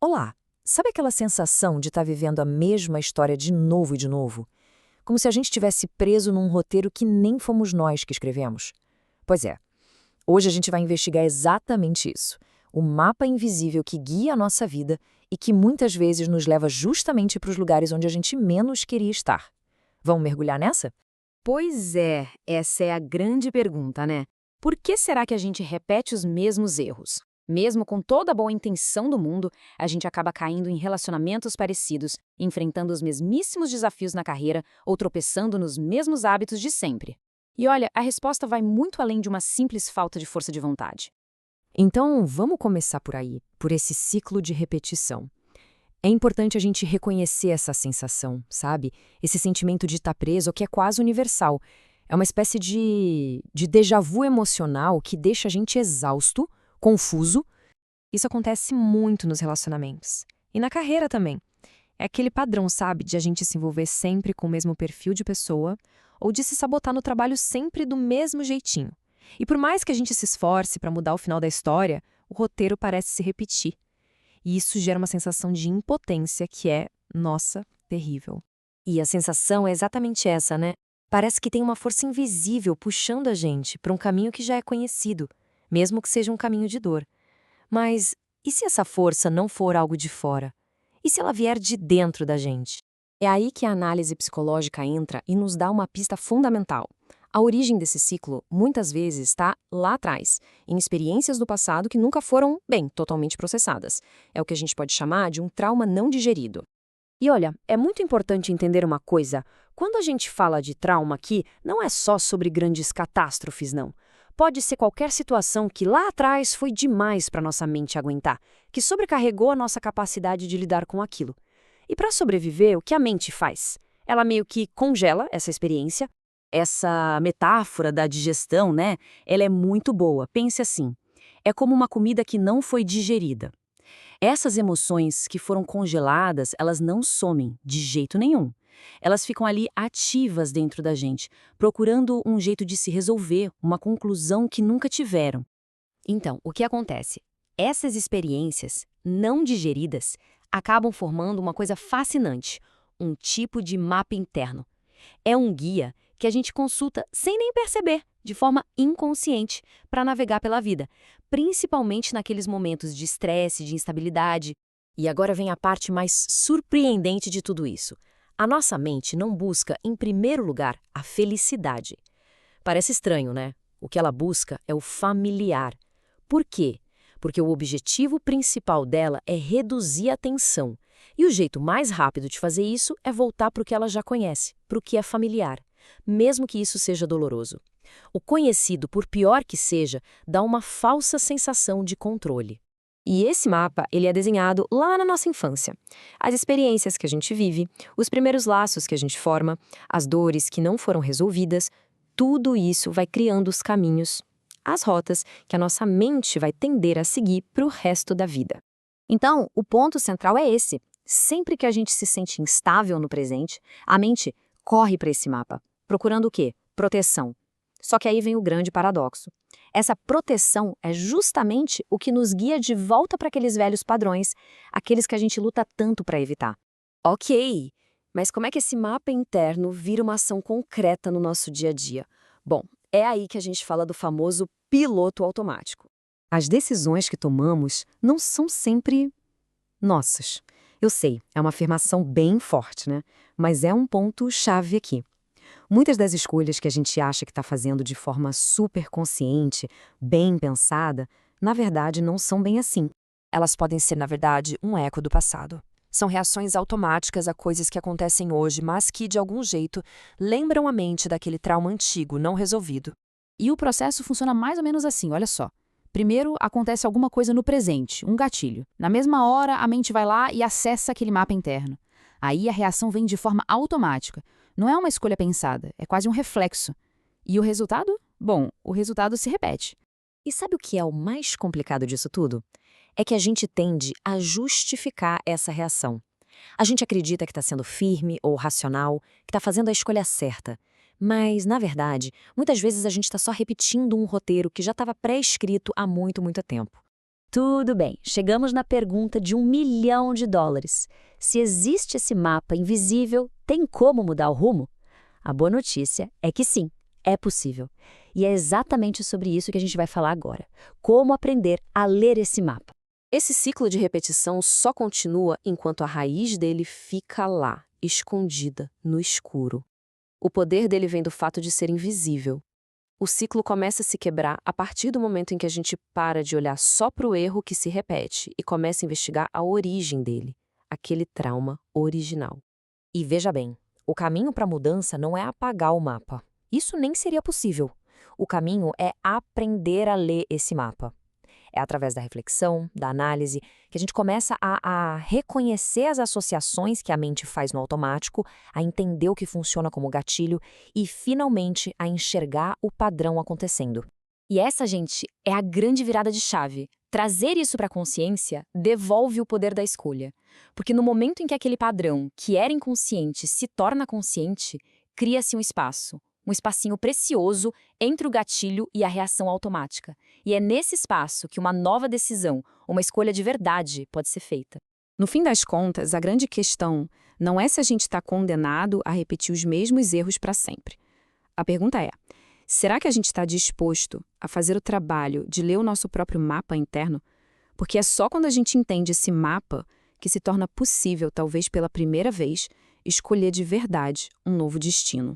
Olá, sabe aquela sensação de estar vivendo a mesma história de novo e de novo? Como se a gente estivesse preso num roteiro que nem fomos nós que escrevemos? Pois é, hoje a gente vai investigar exatamente isso. O mapa invisível que guia a nossa vida e que muitas vezes nos leva justamente para os lugares onde a gente menos queria estar. Vamos mergulhar nessa? Pois é, essa é a grande pergunta, né? Por que será que a gente repete os mesmos erros? Mesmo com toda a boa intenção do mundo, a gente acaba caindo em relacionamentos parecidos, enfrentando os mesmíssimos desafios na carreira ou tropeçando nos mesmos hábitos de sempre. E olha, a resposta vai muito além de uma simples falta de força de vontade. Então, vamos começar por aí, por esse ciclo de repetição. É importante a gente reconhecer essa sensação, sabe? Esse sentimento de estar preso, que é quase universal. É uma espécie de déjà vu emocional que deixa a gente exausto, confuso. Isso acontece muito nos relacionamentos. E na carreira também. É aquele padrão, sabe? De a gente se envolver sempre com o mesmo perfil de pessoa ou de se sabotar no trabalho sempre do mesmo jeitinho. E por mais que a gente se esforce para mudar o final da história, o roteiro parece se repetir. E isso gera uma sensação de impotência que é, nossa, terrível. E a sensação é exatamente essa, né? Parece que tem uma força invisível puxando a gente para um caminho que já é conhecido, mesmo que seja um caminho de dor. Mas e se essa força não for algo de fora? E se ela vier de dentro da gente? É aí que a análise psicológica entra e nos dá uma pista fundamental. A origem desse ciclo, muitas vezes, está lá atrás, em experiências do passado que nunca foram, bem, totalmente processadas. É o que a gente pode chamar de um trauma não digerido. E olha, é muito importante entender uma coisa. Quando a gente fala de trauma aqui, não é só sobre grandes catástrofes, não. Pode ser qualquer situação que lá atrás foi demais para nossa mente aguentar, que sobrecarregou a nossa capacidade de lidar com aquilo. E para sobreviver, o que a mente faz? Ela meio que congela essa experiência. Essa metáfora da digestão, né? Ela é muito boa. Pense assim: é como uma comida que não foi digerida. Essas emoções que foram congeladas, elas não somem de jeito nenhum. Elas ficam ali ativas dentro da gente, procurando um jeito de se resolver, uma conclusão que nunca tiveram. Então, o que acontece? Essas experiências não digeridas acabam formando uma coisa fascinante, um tipo de mapa interno. É um guia que a gente consulta sem nem perceber, de forma inconsciente, para navegar pela vida, principalmente naqueles momentos de estresse, de instabilidade. E agora vem a parte mais surpreendente de tudo isso. A nossa mente não busca, em primeiro lugar, a felicidade. Parece estranho, né? O que ela busca é o familiar. Por quê? Porque o objetivo principal dela é reduzir a tensão. E o jeito mais rápido de fazer isso é voltar para o que ela já conhece, para o que é familiar, mesmo que isso seja doloroso. O conhecido, por pior que seja, dá uma falsa sensação de controle. E esse mapa, ele é desenhado lá na nossa infância. As experiências que a gente vive, os primeiros laços que a gente forma, as dores que não foram resolvidas, tudo isso vai criando os caminhos, as rotas que a nossa mente vai tender a seguir para o resto da vida. Então, o ponto central é esse. Sempre que a gente se sente instável no presente, a mente corre para esse mapa, procurando o quê? Proteção. Só que aí vem o grande paradoxo. Essa proteção é justamente o que nos guia de volta para aqueles velhos padrões, aqueles que a gente luta tanto para evitar. Ok, mas como é que esse mapa interno vira uma ação concreta no nosso dia a dia? Bom, é aí que a gente fala do famoso piloto automático. As decisões que tomamos não são sempre nossas. Eu sei, é uma afirmação bem forte, né? Mas é um ponto-chave aqui. Muitas das escolhas que a gente acha que está fazendo de forma super consciente, bem pensada, na verdade não são bem assim. Elas podem ser, na verdade, um eco do passado. São reações automáticas a coisas que acontecem hoje, mas que, de algum jeito, lembram a mente daquele trauma antigo não resolvido. E o processo funciona mais ou menos assim, olha só. Primeiro, acontece alguma coisa no presente, um gatilho. Na mesma hora, a mente vai lá e acessa aquele mapa interno. Aí a reação vem de forma automática. Não é uma escolha pensada, é quase um reflexo. E o resultado? Bom, o resultado se repete. E sabe o que é o mais complicado disso tudo? É que a gente tende a justificar essa reação. A gente acredita que está sendo firme ou racional, que está fazendo a escolha certa. Mas, na verdade, muitas vezes a gente está só repetindo um roteiro que já estava pré-escrito há muito, muito tempo. Tudo bem, chegamos na pergunta de US$ 1.000.000. Se existe esse mapa invisível, tem como mudar o rumo? A boa notícia é que sim, é possível. E é exatamente sobre isso que a gente vai falar agora. Como aprender a ler esse mapa. Esse ciclo de repetição só continua enquanto a raiz dele fica lá, escondida, no escuro. O poder dele vem do fato de ser invisível. O ciclo começa a se quebrar a partir do momento em que a gente para de olhar só para o erro que se repete e começa a investigar a origem dele, aquele trauma original. E veja bem, o caminho para a mudança não é apagar o mapa. Isso nem seria possível. O caminho é aprender a ler esse mapa. É através da reflexão, da análise, que a gente começa a reconhecer as associações que a mente faz no automático, a entender o que funciona como gatilho e, finalmente, a enxergar o padrão acontecendo. E essa, gente, é a grande virada de chave. Trazer isso para a consciência devolve o poder da escolha. Porque no momento em que aquele padrão, que era inconsciente, se torna consciente, cria-se um espacinho precioso entre o gatilho e a reação automática. E é nesse espaço que uma nova decisão, uma escolha de verdade, pode ser feita. No fim das contas, a grande questão não é se a gente está condenado a repetir os mesmos erros para sempre. A pergunta é: será que a gente está disposto a fazer o trabalho de ler o nosso próprio mapa interno? Porque é só quando a gente entende esse mapa que se torna possível, talvez pela primeira vez, escolher de verdade um novo destino.